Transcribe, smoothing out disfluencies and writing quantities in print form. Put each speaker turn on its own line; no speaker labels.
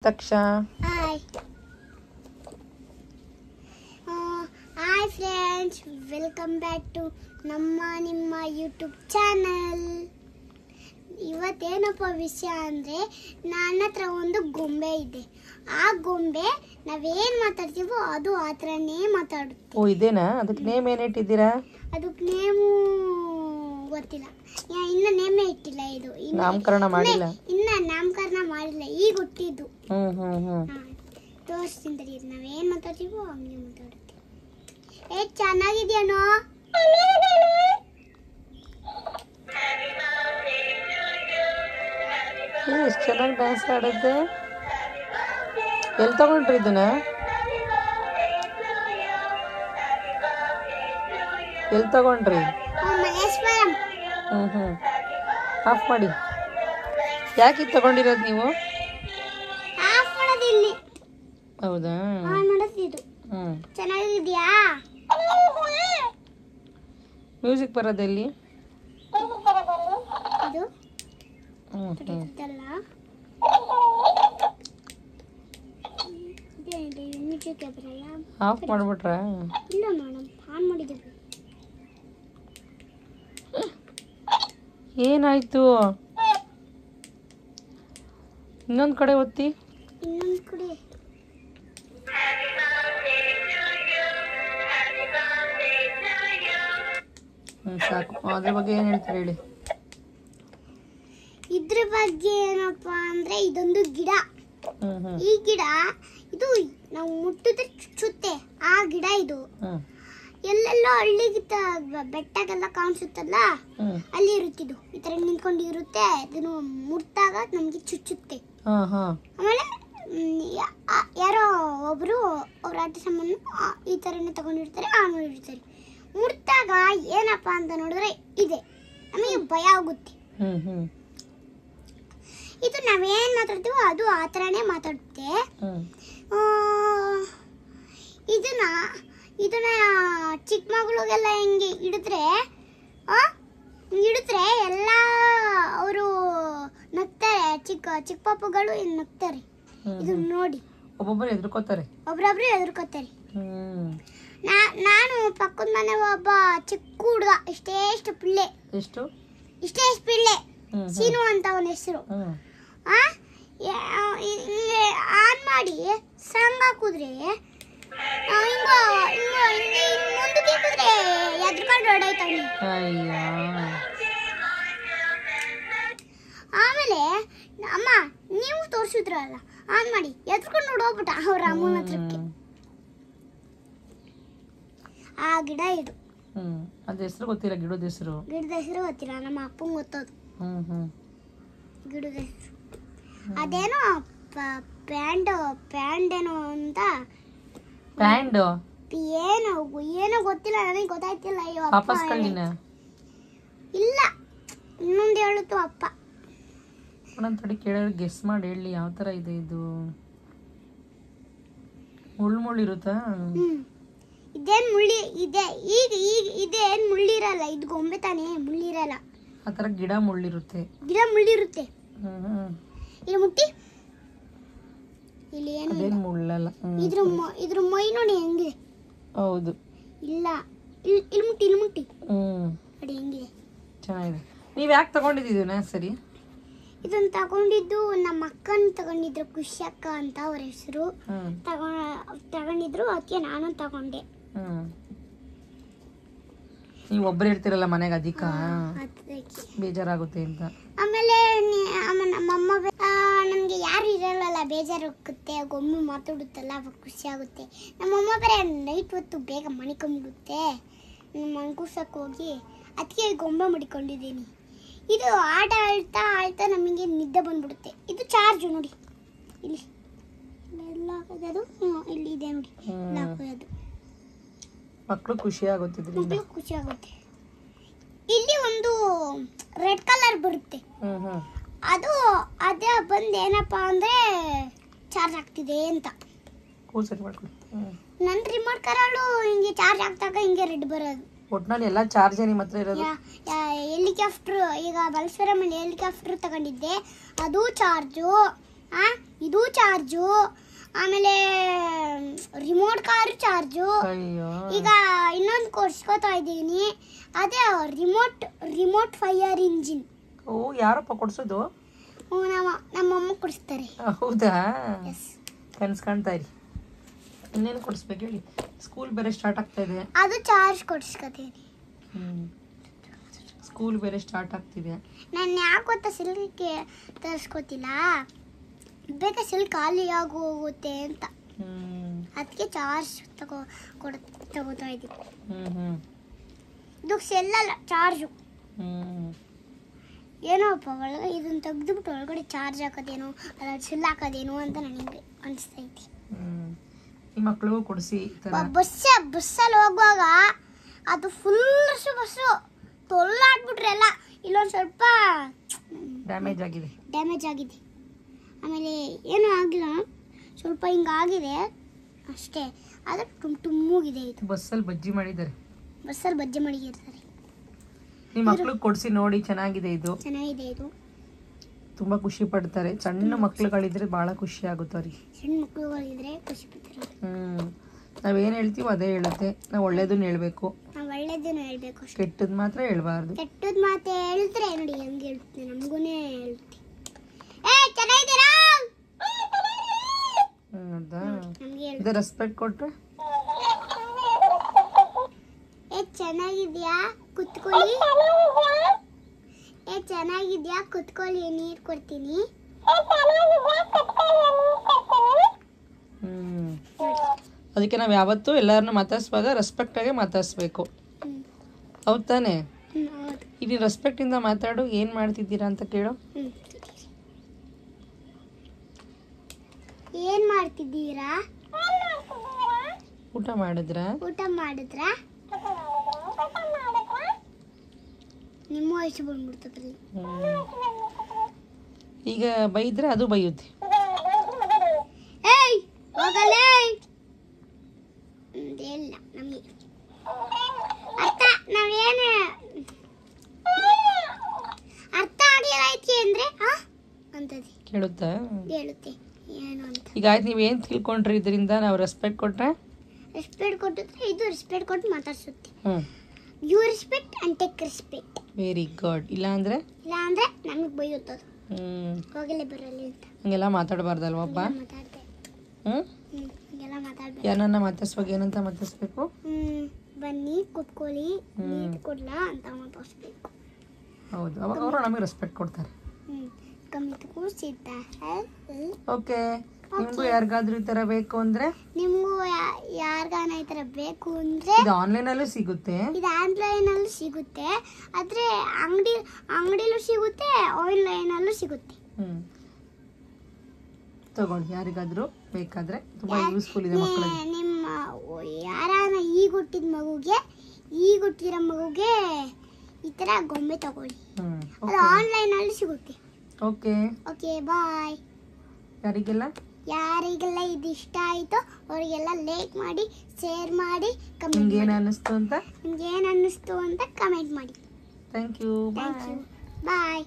ತಕ್ಷಾ
hi friends, welcome back to ನಿಮ್ಮ YouTube channel. ಇವತ್ತೇನಪ್ಪ ವಿಷಯ ಅಂದರೆ, ನನ್ನ ಹತ್ರ ಒಂದು ಗೊಂಬೆ ಇದೆ. ಆ ಗೊಂಬೆ ನಾವೇನು ಮಾತಾಡ್ತೀವೋ ಅದು ಆ ಥರನೇ ಮಾತಾಡುತ್ತೆ.
ಓ ಇದೇನಾ? ಅದಕ್ಕೆ ನೇಮ್ ಏನಿಟ್ಟಿದ್ದೀರಾ?
ಅದಕ್ಕೆ ನೇಮು ಗೊತ್ತಿಲ್ಲ, ಇನ್ನು ನೇಮೇ ಇಟ್ಟಿಲ್ಲ. ಇದು
ನಾಮಕರಣ ಮಾಡಿಲ್ಲ,
ಇನ್ನು ನಾಮಕರಣ ಮಾಡಿಲ್ಲ, ಈಗ ಹುಟ್ಟಿದ್ದು.
ಹ್ಮ್
ತೋರಿಸ್ತೀನಿ, ನಾವೇನು ಮಾತಾಡ್ತೀವೋ ಹಂಗೆ ಮಾತಾಡುತ್ತೆ. ಚೆನ್ನಾಗಿದ್ಯಾನೋ?
ಎಷ್ಟು ಚೆನ್ನಾಗಿ ಡ್ಯಾನ್ಸ್ ಆಡುತ್ತೆ. ಎಲ್ಲಿ ತಗೊಂಡ್ರಿ ಇದನ್ನ? ಎಲ್ಲಿ ತಗೊಂಡ್ರಿ?
ಮಲ್ಲೇಶ್ವರಂ.
ಆಫ್ ಮಾಡಿ. ಯಾಕೆ ಇದು ತಗೊಂಡಿರೋದು ನೀವು?
ಆಫ್ ಮಾಡೋದು ಇಲ್ಲಿ.
ಹೌದಾ?
ಆನ್ ಮಾಡೋದು ಇದು. ಚೆನ್ನಾಗಿದ್ಯಾ?
ಮ್ಯೂಸಿಕ್ ಬರೋದೆಲ್ಲಿ?
ಇದು ಇದಲ್ಲ, ಮ್ಯೂಸಿಕ್ ಬರಲ್ಲ.
ಆಫ್ ಮಾಡ್ಬಿಟ್ರಾ?
ಇಲ್ಲ ಮೇಡಮ್, ಆನ್ ಮಾಡಿದ್ದೀವಿ.
ಏನಾಯ್ತು? ಇನ್ನೊಂದು ಕಡೆ ಒತ್ತಿ.
ಇನ್ನೊಂದು ಕಡೆ
ಸಾಕು. ಅದ್ರ ಬಗ್ಗೆ ಏನು ಹೇಳ್ತಾರೆ ಹೇಳಿ?
ಇದ್ರ ಬಗ್ಗೆ ಏನಪ್ಪಾ ಅಂದ್ರೆ, ಇದೊಂದು ಗಿಡ. ಈ ಗಿಡ ಇದು ನಾವು ಮುಟ್ಟಿದ್ರೆ ಚುಚ್ಚುತ್ತೆ. ಆ ಗಿಡ ಇದು ಎಲ್ಲೆಲ್ಲೋ ಹಳ್ಳಿಗೆ ಬೆಟ್ಟಗೆಲ್ಲ ಕಾಣಿಸುತ್ತಲ್ಲ, ಅಲ್ಲಿ ಇರುತ್ತಿದ್ದು. ಈ ತರ ನಿಂತ್ಕೊಂಡು ಇರುತ್ತೆ. ಇದನ್ನು ಮುಟ್ಟಾಗ ನಮ್ಗೆ ಚುಚ್ಚುತ್ತೆ. ಆಮೇಲೆ ಯಾರೋ ಒಬ್ರು ಅವ್ರ ಆಟ ಸಾಮಾನು ಈ ತರನೇ ತಗೊಂಡಿರ್ತಾರೆ, ಆನ್ ಮಾಡಿರ್ತಾರೆ. ಮುಟ್ಟಾಗ ಏನಪ್ಪಾ ಅಂತ ನೋಡಿದ್ರೆ ಇದೆ, ನಮಗೆ ಭಯ ಆಗುತ್ತೆ. ಇದು ನಾವೇನ್ ಮಾತಾಡ್ತೀವೋ ಅದು ಆ ಥರನೇ ಮಾತಾಡುತ್ತೆ. ಇದನ್ನ ಚಿಕ್ಕ ಮಗಳಿಗೆಲ್ಲ ಹಿಂಗೆ ಹಿಡಿದ್ರೆ ಎಲ್ಲ ಅವರು ನಗ್ತಾರೆ. ಚಿಕ್ಕ ಪಾಪುಗಳು ನಗ್ತಾರೆ. ಇದನ್ನ ನೋಡಿ
ಒಬ್ಬೊಬ್ಬರು ಹೆದರ್ಕೋತಾರೆ.
ಒಬ್ರೊಬ್ರು ಹೆದರ್ಕೋತಾರೆ. ನಾನು ಪಕ್ಕದ ಮನೆ ಒಬ್ಬ ಚಿಕ್ಕ ಹುಡುಗ, ಇಷ್ಟೇಷ್ಟು ಪಿಳ್ಳೆ, ಇಷ್ಟೇಷ್ಟು ಪಿಳ್ಳೆ, ಸೀನು ಅಂತ ಅವನ ಹೆಸರು. ಆನ್ ಮಾಡಿ ಸಾಂಗ್ ಹಾಕಿದ್ರೆ ಮುಂದಕ್ಕೆ ಹಾಕಿದ್ರೆ ಎದ್ಕೊಂಡು ಹೊಡಾಯ್ತಾನೆ. ಆಮೇಲೆ ಅಮ್ಮ ನೀವು ತೋರಿಸಿದ್ರಲ್ಲ, ಆನ್ ಮಾಡಿ ಎದ್ಕೊಂಡು ಹೊಡೋಗ್ಬಿಟ್ಟ ಅವ್ರ ಅಮ್ಮನ ಹತ್ರಕ್ಕೆ. ಆ ಗಿಡ ಇದು.
ಅದ್ರ ಹೆಸರು ಗೊತ್ತಿಲ್ಲ. ಗಿಡದ ಹೆಸರು
ಗೊತ್ತಿಲ್ಲ, ನಮ್ಮ ಅಪ್ಪಂಗೆ ಗೊತ್ತದು ಗಿಡದ ಹೆಸರು. ಅದೇನೋ ಪ್ಯಾಂಡ್ ಏನೋ ಅಂತ, ಏನೋ ಗೊತ್ತಿಲ್ಲ, ನನಗೆ ಗೊತ್ತಾಯ್ತಿಲ್ಲ. ಇಲ್ಲ, ಇನ್ನೊಂದು ಹೇಳುತ್ತು ಅಪ್ಪ.
ತಡಿ ಕೇಳೋರು ಗೆಸ್ ಮಾಡಿ ಹೇಳಿ ಯಾವ ತರ ಇದೆ ಇದು. ಮುಳ್ಳು ಇರುತ್ತಾ?
ಇದೇನ್ ಮುಳ್ಳಿ ಇದೆ? ಈಗ ಇದೇನ್ ಮುಳ್ಳಿರಲ್ಲ, ಇದು ಗೊಂಬೆ ತಾನೇ, ಮುಳ್ಳಿರಲ್ಲ.
ಆ ತರ ಗಿಡ ಮುಳ್ಳಿರುತ್ತೆ.
ಇಲ್ಲಿ ಮುಟ್ಟಿ, ಇಲ್ಲಿ ಏನು
ಮುಳ್ಳಲ್ಲ.
ಇದ್ರ ಮೈ ನೋಡಿ ಹೆಂಗಿದೆ.
ಹೌದು.
ಇಲ್ಲ, ಇಲ್ಲಿ ಮುಟ್ಟಿ ನೋಡಿ ಹೆಂಗಿದೆ.
ಚೆನ್ನಾಗಿದೆ. ನೀವ್ ಯಾಕೆ ತಗೊಂಡಿದ್ದೀನ? ಸರಿ,
ಇದನ್ನ ತಗೊಂಡಿದ್ದು ನಮ್ಮ ಅಕ್ಕನ ತಗೊಂಡಿದ್ರು, ಖುಷಿ ಅಕ್ಕ ಅಂತ ಅವ್ರ ಹೆಸರು. ತಗೊಂಡಿದ್ರು, ಅದಕ್ಕೆ ನಾನು ತಗೊಂಡೆ.
ನೀವು ಒಬ್ಬರೇ ಇರ್ತೀರಲ್ಲ ಮನೆಗೆ, ಅದಕ್ಕೆ ಬೇಜಾರಾಗುತ್ತೆ ಅಂತ.
ಆಮೇಲೆ ನಮ್ಮಮ್ಮ ನಮ್ಗೆ ಯಾರು ಇರಲ್ಲ, ಬೇಜಾರಾಗುತ್ತೆ. ಗೊಂಬೆ ಮಾತಾಡುತ್ತಲ್ಲ, ಅವಾಗ ಖುಷಿ ಆಗುತ್ತೆ. ನಮ್ಮಮ್ಮ ಬೇರೆ ನೈಟ್ ಹೊತ್ತು ಬೇಗ ಮಣಿಕೊಂಡ್ಬಿಡುತ್ತೆ. ಮಂಕೂಸಕ್ಕೆ ಹೋಗಿ ಅದಕ್ಕೆ ಗೊಂಬೆ ಮಡಿಕೊಂಡಿದ್ದೀನಿ. ಇದು ಆಟ ಆಳ್ತಾ ನಮಗೆ ನಿದ್ದೆ ಬಂದ್ಬಿಡುತ್ತೆ. ಇದು ಚಾರ್ಜ್ ನೋಡಿ, ಇಲ್ಲಿ ಎಲ್ಲ ಹಾಕೋದು, ಇಲ್ಲಿ ಇದೆ ನೋಡಿ, ಹಾಕೋದು.
ಮಕ್ಕಳು ಖುಷಿ ಆಗುತ್ತೆ.
ಇಲ್ಲಿ ಒಂದು ರೆಡ್ ಕಲರ್ ಬರುತ್ತೆ. ಅದೇ ಬಂದು ಏನಪ್ಪಾ ಅಂದ್ರೆ ಚಾರ್ಜ್ ಆಗ್ತಿದೆ ಅಂತ. ನನ್ನ ರಿಮೋಟ್ ಕಾರಲ್ಲೂ ಹಿಂಗೆ ಚಾರ್ಜ್ ಆಗ್ತಾಗ ಹಿಂಗೆ ರೆಡ್ ಬರೋದು.
ಒಟ್ನಲ್ಲಿ ಎಲ್ಲ ಚಾರ್ಜ್ ನಿಮ್ಮ ಹತ್ರ ಇರೋದು.
ಹೆಲಿಕಾಪ್ಟರ್, ಈಗ ಮಲ್ಲೇಶ್ವರಂ ಹೆಲಿಕಾಪ್ಟರ್ ತಗೊಂಡಿದ್ದೆ, ಅದು ಚಾರ್ಜು. ಇದು ಚಾರ್ಜು, ಆಮೇಲೆ ರಿಮೋಟ್ ಕಾರು ಚಾರ್ಜು.
ಅಯ್ಯೋ
ಈಗ ಇನ್ನೊಂದು ಕೊಡ್ಸ್ಕೊತಾ ಇದ್ದೀನಿ, ಅದೇ ರಿಮೋಟ್ ಫೈರ್ ಇಂಜಿನ್.
ಓ ಯಾರಪ್ಪ ಕೊಡ್ಸೋದು?
ನಮ್ಮಮ್ಮ ಕೊಡಿಸ್ತಾರೆ.
ಹೌದಾ?
ಎಸ್.
ಕನ್ಸ್ ಕಾಣ್ತಾ ಇರಿ. ಇನ್ನೇನು ಕೊಡಿಸ್ಬೇಕು ಹೇಳಿ? ಸ್ಕೂಲ್ ಬೇರೆ ಸ್ಟಾರ್ಟ್ ಆಗ್ತಾ ಇದೆ.
ಅದು ಚಾರ್ಜ್ ಕೊಡಿಸ್ಕೊತೀನಿ.
ಸ್ಕೂಲ್ ಬೇರೆ ಸ್ಟಾರ್ಟ್ ಆಗ್ತಿದೆ.
ನಾನು ಯಾಕೆ ಗೊತ್ತಾ ಸಿಲ್ಕ್ಗೆ ತರಿಸ್ಕೊತಿಲ್ಲ, ಬೇಕಾ ಸಿಲ್ಕ್ ಖಾಲಿ ಹೋಗುತ್ತೆ ಅಂತ, ಅದಕ್ಕೆ ಚಾರ್ಜ್ ತಗೋತಾ ಇದ್ದೀನಿ. ಇದು ಸೆಲ್ಲಲ್ಲ, ಚಾರ್ಜು. ಏನೋಪ್ಪ ಒಳಗೆ ಇದನ್ನ ತೆಗೆದುಬಿಟ್ಟು ಒಳಗಡೆ ಚಾರ್ಜ್ ಹಾಕೋದೇನೋ ಅಲ್ಲ ಸಿಲ್ ಹಾಕೋದೇನೋ ಅಂತ ನನಗೆ ಅನಿಸ್ತಾ ಐತಿ.
ಈ ಮಕ್ಕಳಿಗೂ ಕೊಡಿಸಿ.
ಬಸ್ಸಲ್ಲಿ ಹೋಗುವಾಗ ಅದು ಫುಲ್ ಬಸ್ಸು ತೊಳ್ಳಾಡ್ಬಿಟ್ರೆ ಎಲ್ಲ, ಇಲ್ಲೊಂದು ಸ್ವಲ್ಪ
ಡ್ಯಾಮೇಜ್ ಆಗಿದೆ.
ಆಮೇಲೆ ಏನೂ ಆಗಿಲ್ಲ, ಸ್ವಲ್ಪ ಹಿಂಗಾಗಿದೆ ಅಷ್ಟೇ, ಆದರೆ ತುಂಬುಗಿದೆ. ಇದು
ಬಸ್ಸಲ್ಲಿ ಬಜ್ಜಿ ಮಾಡಿರ್ತಾರೆ. ನಿಮ್ಮ ಮಕ್ಳಿಗೆ ಕೊಡಿಸಿ ನೋಡಿ, ಚೆನ್ನಾಗಿದೆ ಇದು. ತುಂಬಾ ಖುಷಿ ಪಡ್ತಾರೆ. ಸಣ್ಣ ಮಕ್ಳುಗಳಿದ್ರೆ ಬಹಳ ಖುಷಿ ಆಗುತ್ತೆ ಅವ್ರಿಗೆ.
ಸಣ್ಣ ಮಕ್ಳುಗಳಿದ್ರೆ ಖುಷಿ ಪಡ್ತಾರೆ.
ನಾವೇನ್ ಹೇಳ್ತೀವೋ ಅದೇ ಹೇಳುತ್ತೆ. ನಾವು ಒಳ್ಳೇದನ್ನ ಹೇಳ್ಬೇಕು, ಕೆಟ್ಟದ್ ಮಾತ್ರ ಹೇಳ್ಬಾರ್ದು.
ಕೆಟ್ಟದ್ ಮಾತು ಹೇಳಿದ್ರೆ ನೋಡಿ ಹೆಂಗೆ ಹೇಳ್ತೀನಿ, ನಮಗೂನೇ ಹೇಳ್ತಿ. ಚೆನ್ನಾಗಿದ್ದೀರಾ?
ಹೌದಾ? ರೆಸ್ಪೆಕ್ಟ್ ಕೊಟ್ರೆ
ಚೆನ್ನಾಗಿದ್ಯಾ ಕುತ್ಕೊಳ್ಳಿ, ಚೆನ್ನಾಗಿದ್ಯಾ ಕುತ್ಕೊಳ್ಳಿ, ನೀರು ಕೊಡ್ತೀನಿ.
ಅದಕ್ಕೆ ನಾವು ಯಾವತ್ತೂ ಎಲ್ಲರನ್ನ ಮಾತಾಡ್ಸುವಾಗ ರೆಸ್ಪೆಕ್ಟ್ ಆಗಿ ಮಾತಾಡ್ಸ್ಬೇಕು. ಹೌದ್ ತಾನೆ? ಇಲ್ಲಿ ರೆಸ್ಪೆಕ್ಟ್ ಇಂದ ಮಾತಾಡು. ಏನ್ ಮಾಡ್ತಿದ್ದೀರಾ ಅಂತ ಕೇಳು.
ಏನ್ ಮಾಡ್ತಿದ್ದೀರಾ?
ಊಟ ಮಾಡಿದ್ರಾ?
ನಿಮ್ಮ ವಯಸ್ಸು ಬಂದ್ಬಿಡ್ತದ್ರಿ.
ಈಗ ಬೈದ್ರೆ ಅದು ಬೈಯುತ್ತೆ.
ಹೋಗಲೇ ಇಲ್ಲ ನಮಗೆ ಅರ್ಥ, ನಾವೇನು ಅರ್ಥ ಆಗಿಲ್ಲ ಐತಿ ಅಂದ್ರೆ ಅಂತದೆ
ಕೇಳುತ್ತೆ
ಏನು ಅಂತ.
ಈಗ ಆಯ್ತು, ನೀವೇನು ತಿಳ್ಕೊಂಡ್ರಿ ಇದರಿಂದ? ನಾವು ರೆಸ್ಪೆಕ್ಟ್ ಕೊಟ್ರೆ
ಇದು ರೆಸ್ಪೆಕ್ಟ್ ಕೊಟ್ಟು ಮಾತಾಡ್ಸುತ್ತೆ. You respect and take respect.
Very good. ಇಲ್ಲ ಅಂದ್ರೆ
ನಮಗೆ ಬೈಯುತ್ತದು. ಹೋಗಲೇ ಬರಲಿ ಅಂತ
ಹಂಗೆಲ್ಲ ಮಾತಾಡಬಾರ್ದಲ್ವ ಅಪ್ಪ? ಯಾರನ್ನ ಮಾತಾಡ್ಸುವಾಗ ಏನಂತ ಮಾತಾಡ್ಸ್ಬೇಕು?
ಬನ್ನಿ ಕುತ್ಕೊಳ್ಳಿ, ನೀರು ಕೊಡ್ಲಾ ಅಂತ ಮಾತಾಡ್ಸ್ಬೇಕು.
ಹೌದು, ಅವಾಗ ಅವರು ನಮಗೆ ರೆಸ್ಪೆಕ್ಟ್ ಕೊಡ್ತಾರೆ. ಓಕೆ. ನಿಮ್ಗೂ ಯಾರಿಗಾದ್ರೂ ಈ ತರ ಬೇಕು ಅಂದ್ರೆ, ಇದು ಆನ್ಲೈನ್ ಅಲ್ಲೂ ಸಿಗುತ್ತೆ, ಆದ್ರೆ ಅಂಗಡಿಲೂ ಸಿಗುತ್ತೆ, ಆನ್ಲೈನ್ ಅಲ್ಲೂ ಸಿಗುತ್ತೆ. ತಗೊಳ್ಳಿ, ಯಾರಿಗಾದ್ರೂ ಬೇಕಾದ್ರೆ. ತುಂಬಾ ಯೂಸ್ಫುಲ್ ಇದೆ ಮಕ್ಕಳಿಗೆ.
ನಿಮ್ಮ ಯಾರಾನ ಈಗ ಹುಟ್ಟಿರೋ ಮಗುಗೆ ಈ ತರ ಗೊಂಬೆ ತಗೊಳ್ಳಿ. ಅದು ಆನ್ಲೈನ್ ಅಲ್ಲಿ ಸಿಗುತ್ತೆ.
Okay
bye. ಯಾರಿಗೆಲ್ಲ ಇದು ಇಷ್ಟ ಆಯ್ತು ಅವರಿಗೆಲ್ಲ ಲೈಕ್ ಮಾಡಿ, ಶೇರ್ ಮಾಡಿ,
ನಿಮ್ಗೆ ಏನು ಅನ್ನಿಸ್ತು ಅಂತ
ಕಮೆಂಟ್ ಮಾಡಿ.
Thank you.
ಬಾಯ್.